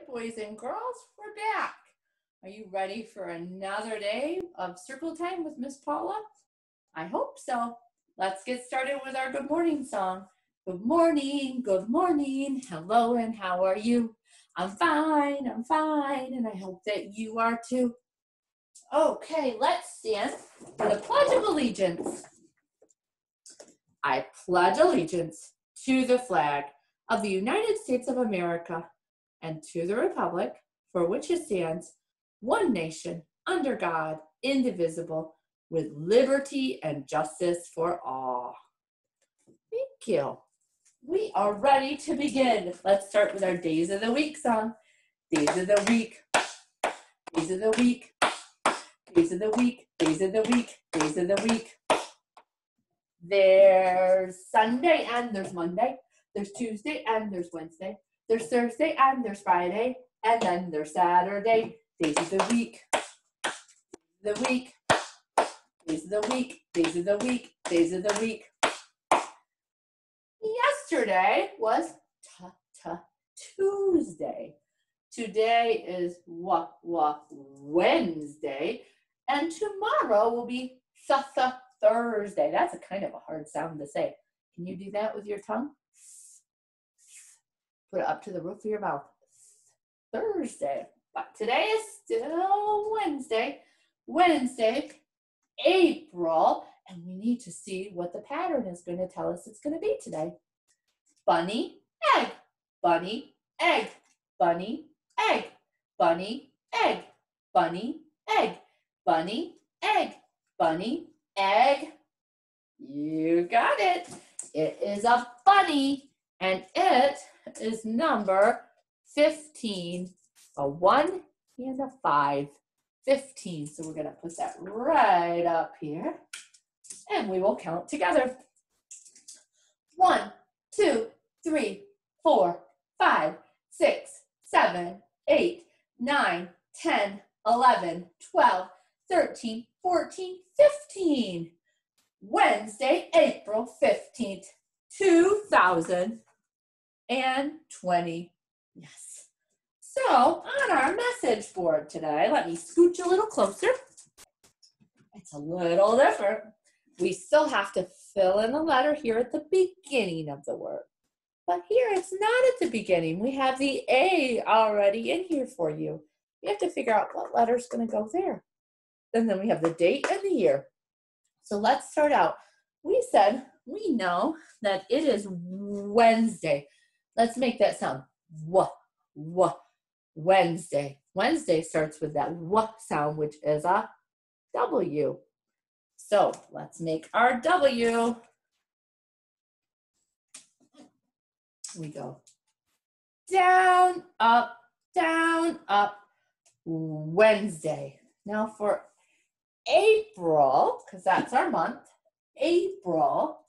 boys and girls, we're back. Are you ready for another day of circle time with Miss Paula? I hope so. Let's get started with our good morning song. Good morning, hello and how are you? I'm fine, and I hope that you are too. Okay, let's stand for the Pledge of Allegiance. I pledge allegiance to the flag of the United States of America and to the republic for which it stands, one nation, under God, indivisible, with liberty and justice for all. Thank you. We are ready to begin. Let's start with our Days of the Week song. Days of the week, days of the week, days of the week, days of the week, days of the week. There's Sunday and there's Monday. There's Tuesday and there's Wednesday. There's Thursday and there's Friday. And then there's Saturday. Days of the week. The week. Days of the week. Days of the week. Days of the week. Yesterday was Tuesday. Today is Wednesday. And tomorrow will be Thursday. That's a kind of a hard sound to say. Can you do that with your tongue? Put it up to the roof of your mouth. Thursday. But today is still Wednesday. Wednesday, April. And we need to see what the pattern is going to tell us it's going to be today. Bunny, egg. Bunny, egg. Bunny, egg. Bunny, egg. Bunny, egg. Bunny, egg. Bunny, egg. You got it. It is a bunny, and it is number 15. A 1 and a 5. 15. So we're going to put that right up here, and we will count together. 1, 2, 3, 4, 5, 6, 7, 8, 9, 10, 11, 12, 13, 14, 15. Wednesday, April 15th, 2020. Yes. So on our message board today, let me scooch a little closer. It's a little different. We still have to fill in the letter here at the beginning of the word. But here it's not at the beginning. We have the A already in here for you. You have to figure out what letter is going to go there. And then we have the date and the year. So let's start out. We said we know that it is Wednesday. Let's make that sound. Wednesday. Wednesday starts with that W sound, which is a W. So let's make our W. We go down, up, Wednesday. Now for April, because that's our month, April,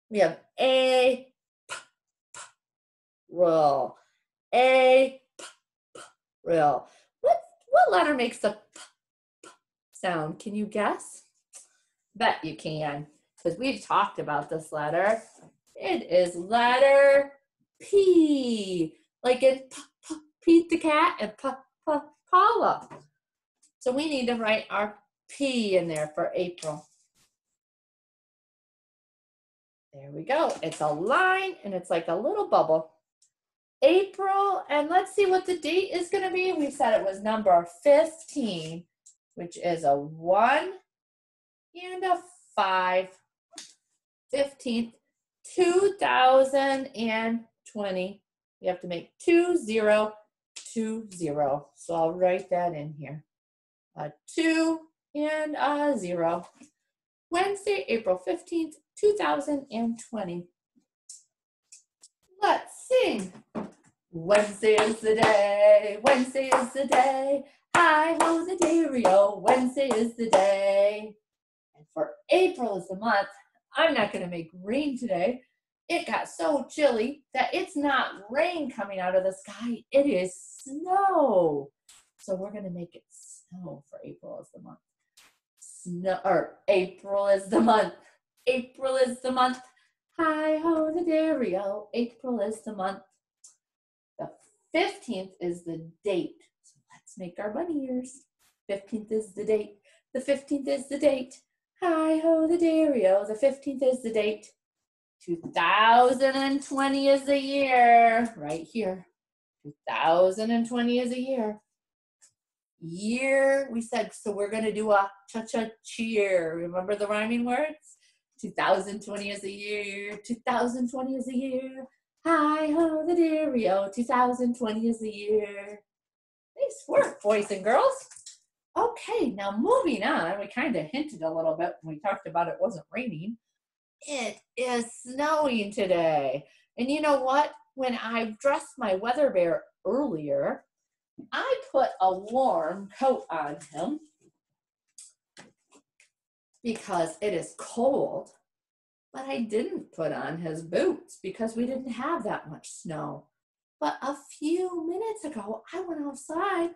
we have April. April. What letter makes the p sound? Can you guess? Bet you can, because we've talked about this letter. It is letter P, like in Pete the cat and Paula. So we need to write our P in there for April. There we go. It's a line and it's like a little bubble. April, and let's see what the date is going to be. We said it was number 15, which is a 1 and a 5. 15th, 2020. You have to make 2020. So I'll write that in here. A 2 and a 0. Wednesday, April 15th, 2020. Let's sing. Wednesday is the day. Wednesday is the day. Hi-ho the dairy-o. Wednesday is the day. And for April is the month. I'm not going to make rain today. It got so chilly that it's not rain coming out of the sky. It is snow. So we're going to make it snow for April as the month. April is the month. April is the month. Hi-ho the dairy-o. April is the month. The 15th is the date. So let's make our bunny ears. 15th is the date. The 15th is the date. Hi-ho the dairy-o. The 15th is the date. 2020 is the year. Right here. 2020 is a year. Year, we said, so we're going to do a cha-cha-cheer. Remember the rhyming words? 2020 is a year. 2020 is a year. Hi-ho the dairy-o. 2020 is the year. Nice work, boys and girls. Okay, now moving on. We kind of hinted a little bit when we talked about it wasn't raining. It is snowing today. And you know what? When I dressed my weather bear earlier, I put a warm coat on him because it is cold, but I didn't put on his boots because we didn't have that much snow. But a few minutes ago, I went outside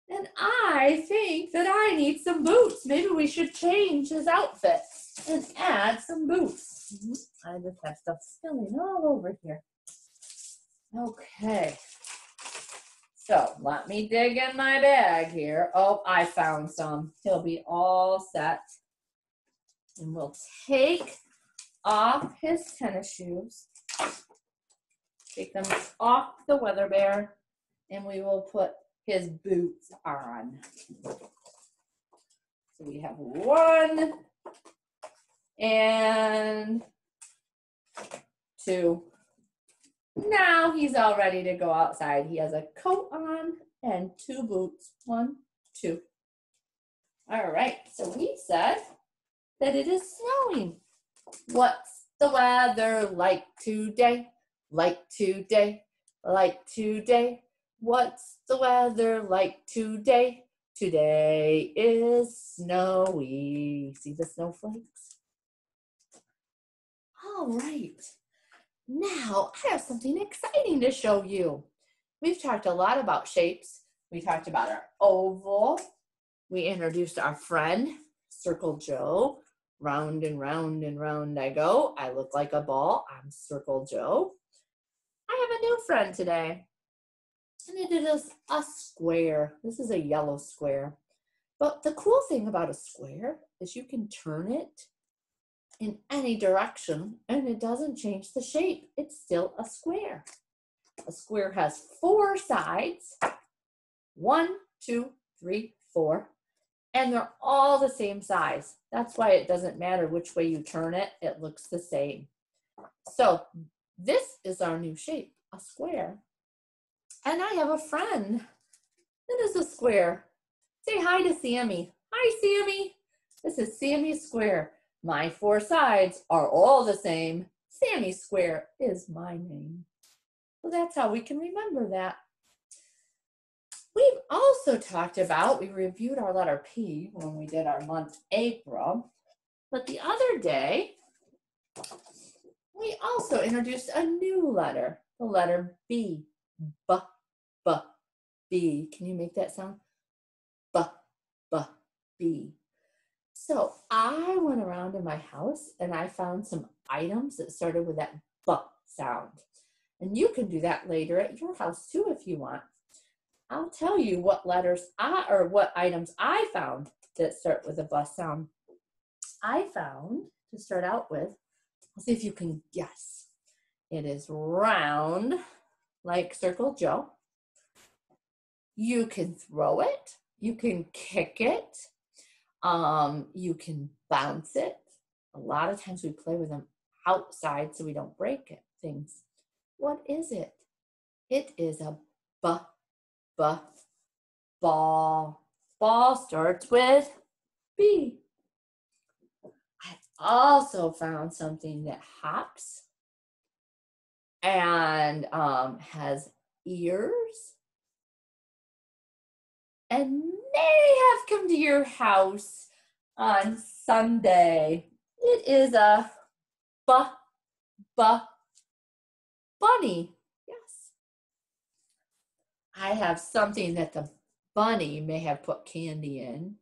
and I think that I need some boots. Maybe we should change his outfit and add some boots. I just have stuff spilling all over here. Okay. So let me dig in my bag here. Oh, I found some. He'll be all set. And we'll take off his tennis shoes. Take them off the weather bear. And we will put his boots on. So we have 1 and 2. Now he's all ready to go outside. He has a coat on and 2 boots. 1, 2. All right, so we said that it is snowing. What's the weather like today? Like today, like today. What's the weather like today? Today is snowy. See the snowflakes? All right. Now, I have something exciting to show you. We've talked a lot about shapes. We talked about our oval. We introduced our friend, Circle Joe. Round and round and round I go. I look like a ball. I'm Circle Joe. I have a new friend today. And it is a square. This is a yellow square. But the cool thing about a square is you can turn it in any direction and it doesn't change the shape. It's still a square. A square has 4 sides. 1, 2, 3, 4. And they're all the same size. That's why it doesn't matter which way you turn it. It looks the same. So this is our new shape, a square. And I have a friend that is a square. Say hi to Sammy. Hi, Sammy. This is Sammy's square. My 4 sides are all the same. Sammy Square is my name. So that's how we can remember that. We've also talked about, we reviewed our letter P when we did our month April. But the other day, we also introduced a new letter, the letter B. B, B, B. Can you make that sound? B, B, B. So I went around in my house and I found some items that started with that B sound. And you can do that later at your house too if you want. I'll tell you what what items I found that start with a B sound. I found, to start out with, let's see if you can guess. It is round, like Circle Joe. You can throw it. You can kick it. You can bounce it. A lot of times we play with them outside so we don't break things. What is it? It is a ball. Ball starts with B. I also found something that hops and has ears and may have come to your house on Sunday. It is a bunny. Yes. I have something that the bunny may have put candy in,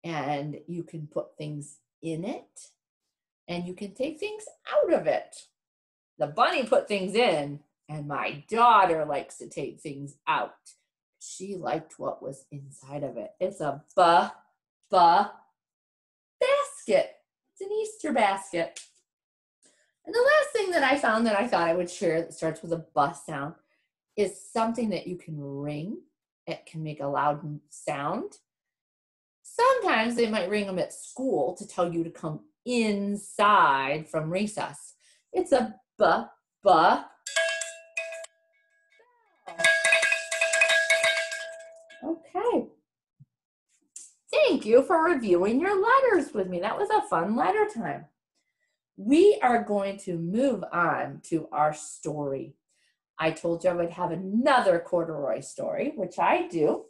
and you can put things in it, and you can take things out of it. The bunny put things in, And my daughter likes to take things out. She liked what was inside of it. It's a basket. It's an Easter basket. And the last thing that I found that I thought I would share that starts with a bus sound is something that you can ring. It can make a loud sound. Sometimes they might ring them at school to tell you to come inside from recess. It's a bell. Okay. Thank you for reviewing your letters with me. That was a fun letter time. We are going to move on to our story. I told you I would have another Corduroy story, which I do.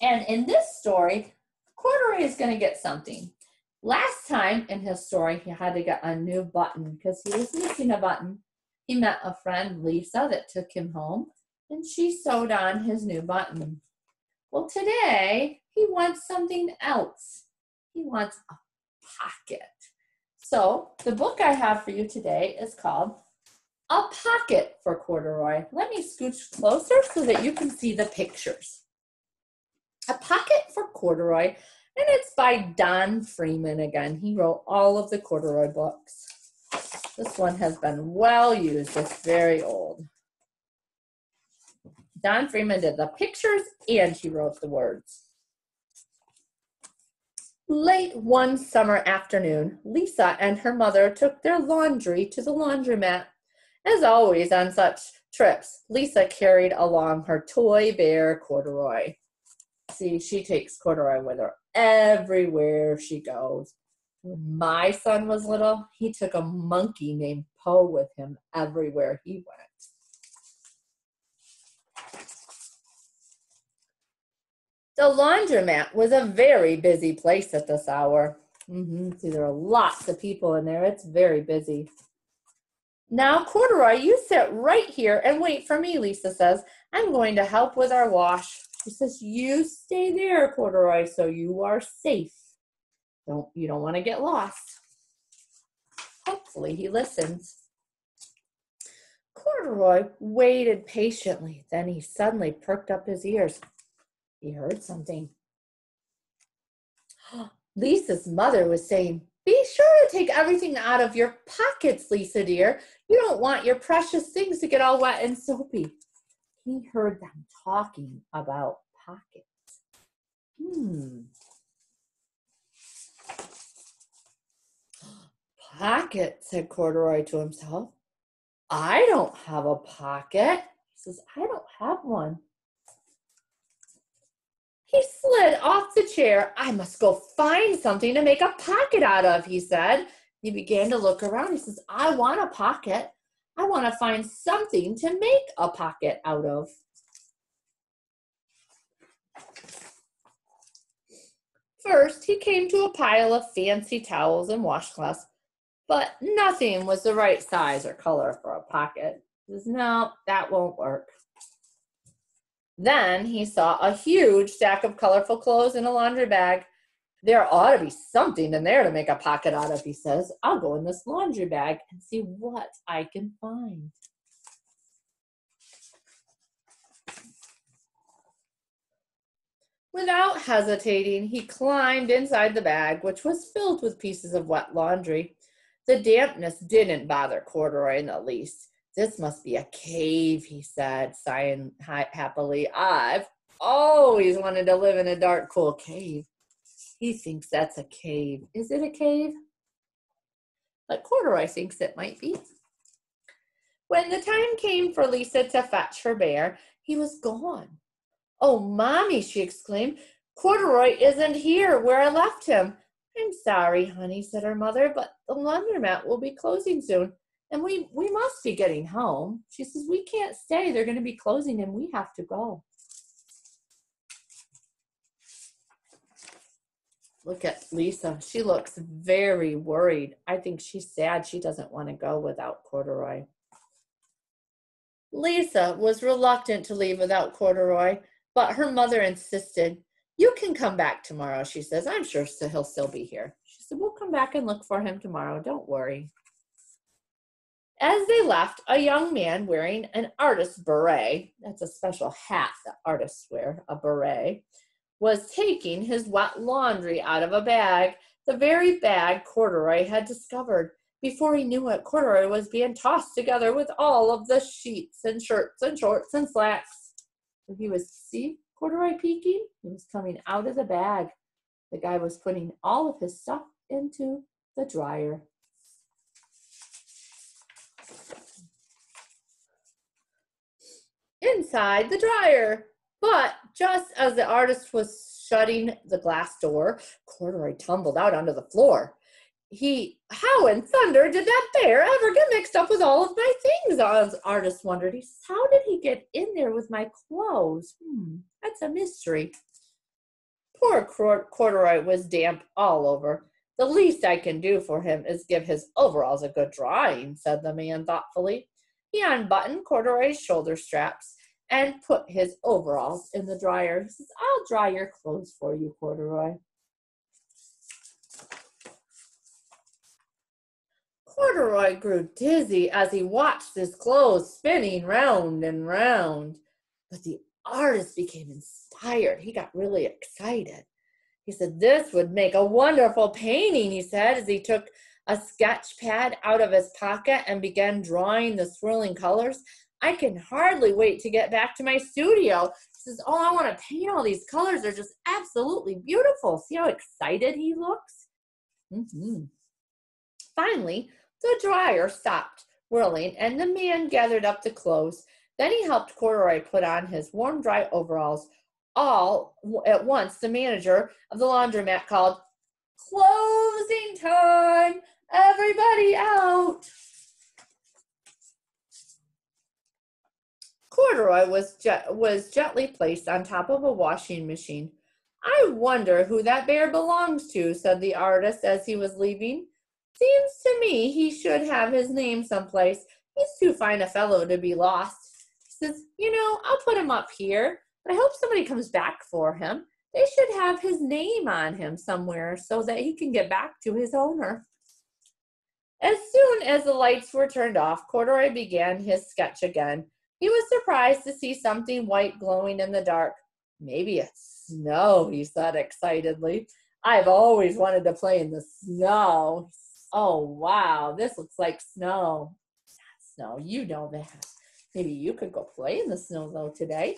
And in this story, Corduroy is going to get something. Last time in his story, he had to get a new button because he was missing a button. He met a friend, Lisa, that took him home, and she sewed on his new button. Well, today, he wants something else. He wants a pocket. So the book I have for you today is called A Pocket for Corduroy. Let me scooch closer so that you can see the pictures. A Pocket for Corduroy, and it's by Don Freeman again. He wrote all of the Corduroy books. This one has been well used. It's very old. Don Freeman did the pictures and he wrote the words. Late one summer afternoon, Lisa and her mother took their laundry to the laundromat. As always on such trips, Lisa carried along her toy bear, Corduroy. See, she takes Corduroy with her everywhere she goes. When my son was little, he took a monkey named Poe with him everywhere he went. The laundromat was a very busy place at this hour. See, there are lots of people in there. It's very busy. Now, Corduroy, you sit right here and wait for me, Lisa says. I'm going to help with our wash. She says, you stay there, Corduroy, so you are safe. You don't want to get lost. Hopefully he listens. Corduroy waited patiently. Then he suddenly perked up his ears. He heard something. Lisa's mother was saying, be sure to take everything out of your pockets, Lisa dear. You don't want your precious things to get all wet and soapy. He heard them talking about pockets. Pocket, said Corduroy to himself. I don't have a pocket. He says, I don't have one. He slid off the chair. I must go find something to make a pocket out of, he said. He began to look around. He says, I want a pocket. I want to find something to make a pocket out of. First, he came to a pile of fancy towels and washcloths, but nothing was the right size or color for a pocket. He says, no, that won't work. Then he saw a huge stack of colorful clothes in a laundry bag. There ought to be something in there to make a pocket out of, he says. I'll go in this laundry bag and see what I can find. Without hesitating, he climbed inside the bag, which was filled with pieces of wet laundry. The dampness didn't bother Corduroy in the least. This must be a cave, he said, sighing happily. I've always wanted to live in a dark, cool cave. He thinks that's a cave. Is it a cave? But Corduroy thinks it might be. When the time came for Lisa to fetch her bear, he was gone. Oh, Mommy, she exclaimed, Corduroy isn't here where I left him. I'm sorry, honey, said her mother, but the laundromat will be closing soon. And we must be getting home. She says, we can't stay. They're going to be closing and we have to go. Look at Lisa. She looks very worried. I think she's sad she doesn't want to go without Corduroy. Lisa was reluctant to leave without Corduroy, but her mother insisted. You can come back tomorrow, she says. I'm sure he'll still be here. She said, we'll come back and look for him tomorrow. Don't worry. As they left, a young man wearing an artist's beret, that's a special hat that artists wear, a beret, was taking his wet laundry out of a bag, the very bag Corduroy had discovered. Before he knew it, Corduroy was being tossed together with all of the sheets and shirts and shorts and slacks. He was, see Corduroy peeking? He was coming out of the bag. The guy was putting all of his stuff into the dryer. Inside the dryer. But just as the artist was shutting the glass door, Corduroy tumbled out onto the floor. How in thunder did that bear ever get mixed up with all of my things? The artist wondered. He says, how did he get in there with my clothes? That's a mystery. Poor Corduroy was damp all over. The least I can do for him is give his overalls a good drying, said the man thoughtfully. He unbuttoned Corduroy's shoulder straps and put his overalls in the dryer. He says, I'll dry your clothes for you, Corduroy. Corduroy grew dizzy as he watched his clothes spinning round and round. But the artist became inspired. He got really excited. He said, this would make a wonderful painting, he said, as he took a sketch pad out of his pocket and began drawing the swirling colors. I can hardly wait to get back to my studio. He says, I want to paint all these colors. They're just absolutely beautiful. See how excited he looks? Finally, the dryer stopped whirling and the man gathered up the clothes. Then he helped Corduroy put on his warm, dry overalls. All at once, the manager of the laundromat called, closing time, everybody out. Corduroy was gently placed on top of a washing machine. I wonder who that bear belongs to, said the artist as he was leaving. Seems to me he should have his name someplace. He's too fine a fellow to be lost. He says, I'll put him up here, but I hope somebody comes back for him. They should have his name on him somewhere so that he can get back to his owner. As soon as the lights were turned off, Corduroy began his sketch again. He was surprised to see something white glowing in the dark. Maybe it's snow, he said excitedly. I've always wanted to play in the snow. Oh, wow, this looks like snow. It's not snow, you know that. Maybe you could go play in the snow, though, today.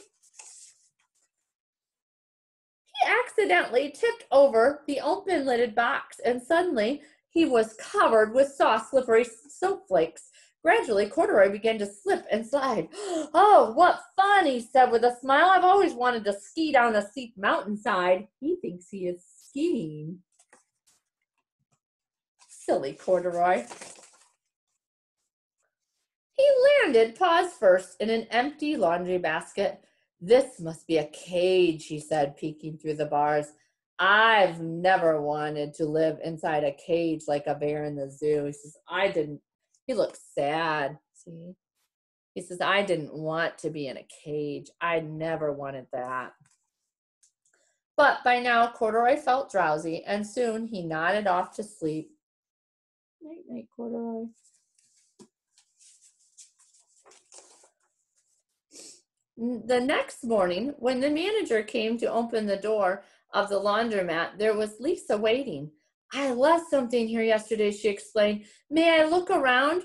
He accidentally tipped over the open-lidded box, and suddenly he was covered with soft, slippery soap flakes. Gradually, Corduroy began to slip and slide. Oh, what fun, he said with a smile. I've always wanted to ski down a steep mountainside. He thinks he is skiing. Silly Corduroy. He landed paws first in an empty laundry basket. This must be a cage, he said, peeking through the bars. I've never wanted to live inside a cage like a bear in the zoo. He says, he looks sad, see? He says, I didn't want to be in a cage. I never wanted that. But by now, Corduroy felt drowsy, and soon he nodded off to sleep. Night, night, Corduroy. The next morning, when the manager came to open the door of the laundromat, there was Lisa waiting. I left something here yesterday, she explained. May I look around?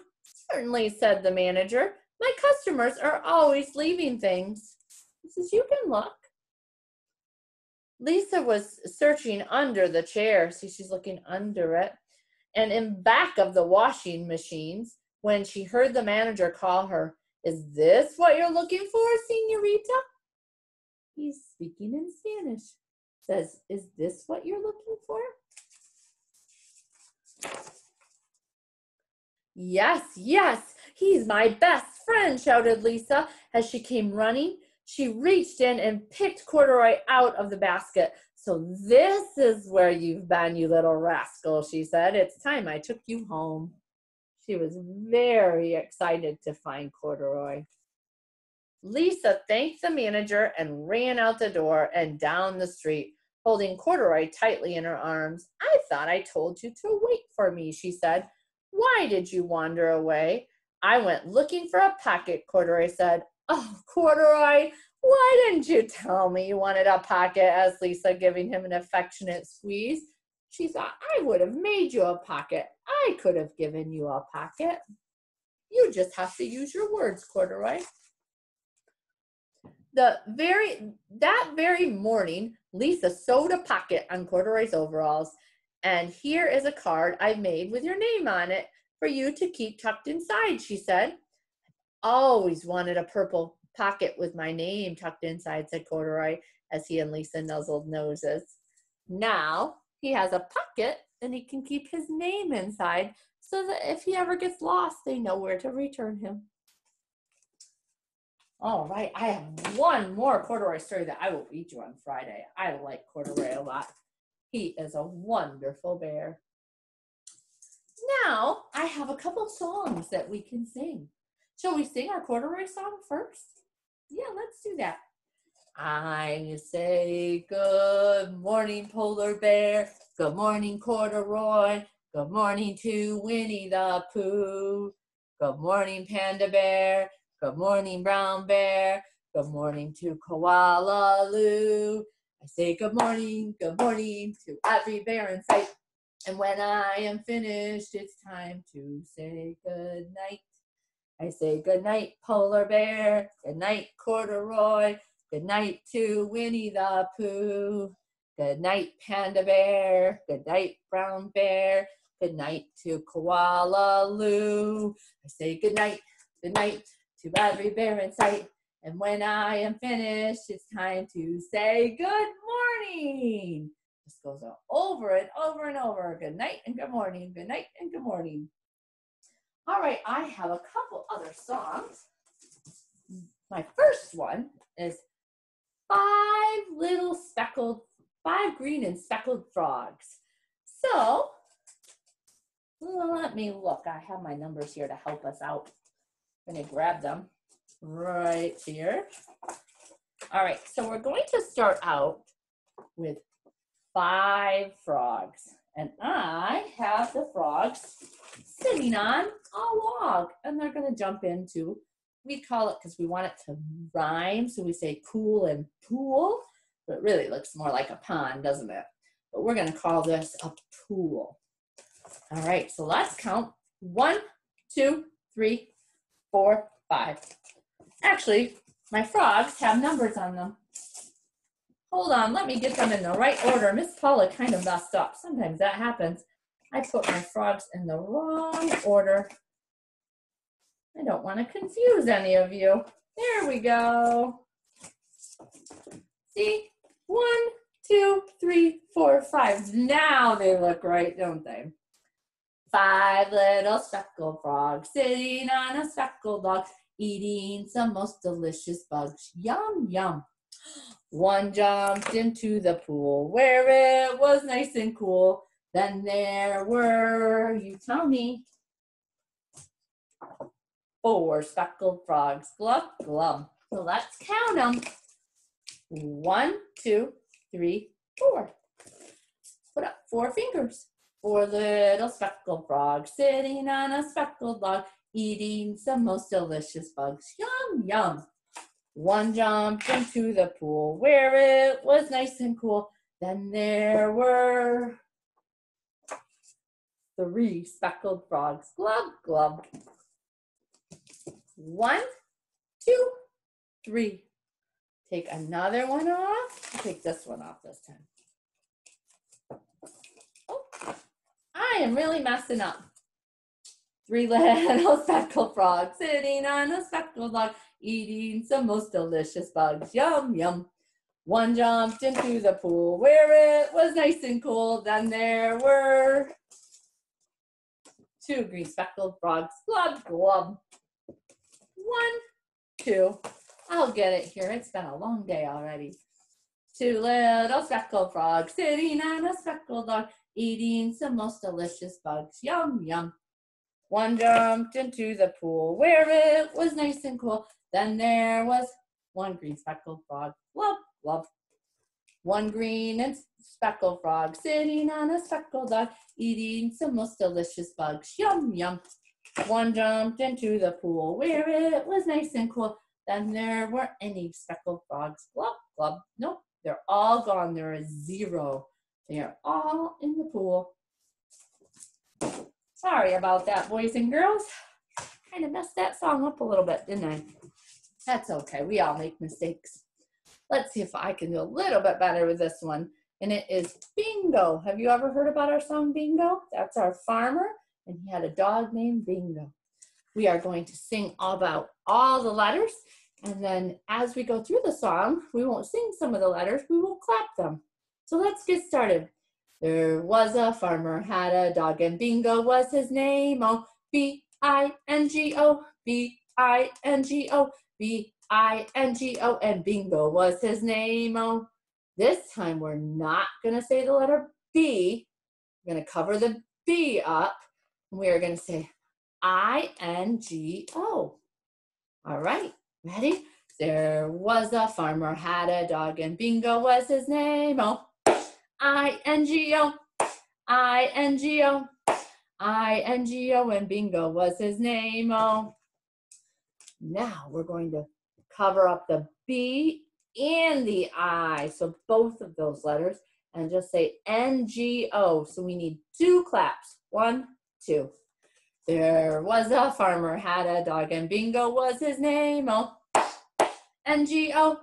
Certainly, said the manager. My customers are always leaving things. He says, you can look. Lisa was searching under the chair. See, she's looking under it. And in back of the washing machines, when she heard the manager call her, is this what you're looking for, señorita? He's speaking in Spanish. Says, is this what you're looking for? Yes, yes, he's my best friend, shouted Lisa as she came running. She reached in and picked Corduroy out of the basket. So this is where you've been, you little rascal, she said. It's time I took you home. She was very excited to find Corduroy. Lisa thanked the manager and ran out the door and down the street, holding Corduroy tightly in her arms. I thought I told you to wait for me, she said. Why did you wander away? I went looking for a pocket, Corduroy said. Oh, Corduroy, why didn't you tell me you wanted a pocket? Asked Lisa, giving him an affectionate squeeze. She thought, I would have made you a pocket. I could have given you a pocket. You just have to use your words, Corduroy. That very morning, Lisa sewed a pocket on Corduroy's overalls. And here is a card I made with your name on it for you to keep tucked inside, she said. Always wanted a purple pocket with my name tucked inside, said Corduroy, as he and Lisa nuzzled noses. Now he has a pocket and he can keep his name inside so that if he ever gets lost, they know where to return him. All right, I have one more Corduroy story that I will read you on Friday. I like Corduroy a lot. He is a wonderful bear. Now I have a couple songs that we can sing. Shall we sing our Corduroy song first? Yeah, let's do that. I say good morning, polar bear. Good morning, Corduroy. Good morning to Winnie the Pooh. Good morning, panda bear. Good morning, brown bear. Good morning to Koala Lou. I say good morning to every bear in sight. And when I am finished, it's time to say good night. I say good night, polar bear. Good night, Corduroy. Good night to Winnie the Pooh. Good night, panda bear. Good night, brown bear. Good night to Koala Lou. I say good night to every bear in sight. And when I am finished, it's time to say good morning. This goes over and over and over. Good night and good morning. Good night and good morning. All right, I have a couple other songs. My first one is five green and speckled frogs. So let me look. I have my numbers here to help us out. I'm going to grab them right here. All right, so we're going to start out with 5 frogs. And I have the frogs sitting on a log. And they're going to jump into, we call it, because we want it to rhyme, so we say cool and pool. But it really looks more like a pond, doesn't it? But we're going to call this a pool. All right, so let's count. 1, 2, 3, 4, 5. Actually, my frogs have numbers on them. Hold on, let me get them in the right order. Miss Paula kind of messed up. Sometimes that happens. I put my frogs in the wrong order. I don't want to confuse any of you. There we go. See? 1, 2, 3, 4, 5. Now they look right, don't they? 5 little speckled frogs sitting on a speckled log, eating some most delicious bugs. Yum, yum. One jumped into the pool where it was nice and cool. Then there were, you tell me, 4 speckled frogs. Glub, glub. So let's count them. 1, 2, 3, 4. Put up 4 fingers. 4 little speckled frogs sitting on a speckled log, eating some most delicious bugs. Yum, yum. One jumped into the pool where it was nice and cool. Then there were 3 speckled frogs. Glub, glub. 1, 2, 3. Take another one off. I'll take this one off this time. Oh, I am really messing up. 3 little speckled frogs sitting on a speckled log, eating some most delicious bugs. Yum, yum. One jumped into the pool where it was nice and cool. Then there were 2 green speckled frogs. Glub, glub. 1, 2. I'll get it here. It's been a long day already. 2 little speckled frogs sitting on a speckled log, eating some most delicious bugs. Yum, yum. One jumped into the pool where it was nice and cool. Then there was 1 green speckled frog. Glub, glub. 1 green and speckled frog sitting on a speckled log, eating some most delicious bugs. Yum, yum. One jumped into the pool where it was nice and cool. Then there weren't any speckled frogs. Glub, glub. Nope, they're all gone. There is 0. They are all in the pool. Sorry about that, boys and girls. Kind of messed that song up a little bit, didn't I? That's okay. We all make mistakes. Let's see if I can do a little bit better with this one. And it is Bingo. Have you ever heard about our song Bingo? That's our farmer, and he had a dog named Bingo. We are going to sing about all the letters, and then as we go through the song, we won't sing some of the letters, we will clap them. So let's get started. There was a farmer, had a dog, and Bingo was his name. Oh, B-I-N-G-O, B-I-N-G-O, B-I-N-G-O, and Bingo was his name. Oh, this time we're not going to say the letter B. We're going to cover the B up, and we are going to say I-N-G-O. All right, ready? There was a farmer, had a dog, and Bingo was his name. Oh, I-N-G-O, I-N-G-O, I-N-G-O, and Bingo was his name. Oh, now we're going to cover up the B and the I, so both of those letters, and just say N-G-O. So we need 2 claps. 1, 2. There was a farmer, had a dog, and Bingo was his name. Oh, N-G-O,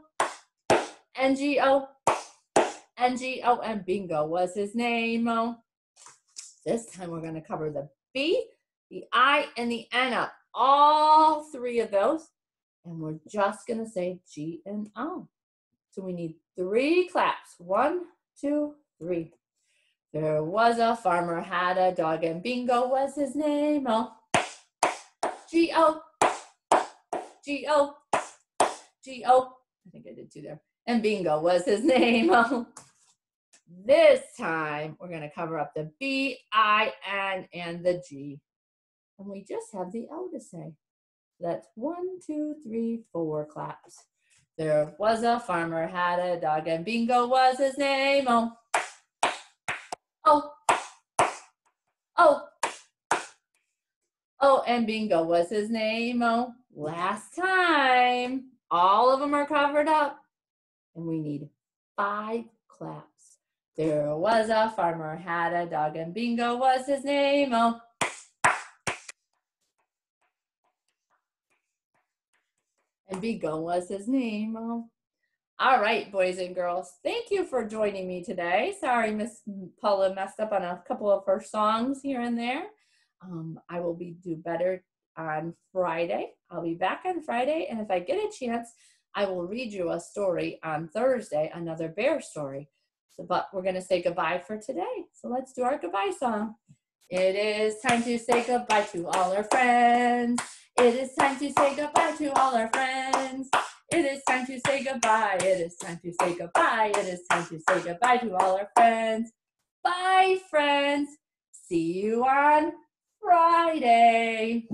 N-G-O, N-G-O, and Bingo was his name. Oh, this time we're going to cover the B, the I, and the N up. All 3 of those. And we're just going to say G and O. So we need 3 claps. 1, 2, 3. There was a farmer, had a dog, and Bingo was his name. Oh, G-O, G-O, G-O. I think I did 2 there. And Bingo was his name. Oh, this time we're going to cover up the B, I, N, and the G. And we just have the O to say. That's 1, 2, 3, 4 claps. There was a farmer, had a dog, and Bingo was his name. Oh, oh, oh, oh, and Bingo was his name. Oh, last time. All of them are covered up. And we need 5 claps. There was a farmer, had a dog, and Bingo was his name. Oh, and Bingo was his name. Oh. All right, boys and girls, thank you for joining me today. Sorry, Miss Paula messed up on a couple of her songs here and there. I will do better on Friday. I'll be back on Friday, and if I get a chance, I will read you a story on Thursday, another bear story. But we're going to say goodbye for today. So let's do our goodbye song. It is time to say goodbye to all our friends. It is time to say goodbye to all our friends. It is time to say goodbye. It is time to say goodbye. It is time to say goodbye to all our friends. Bye, friends. See you on Friday.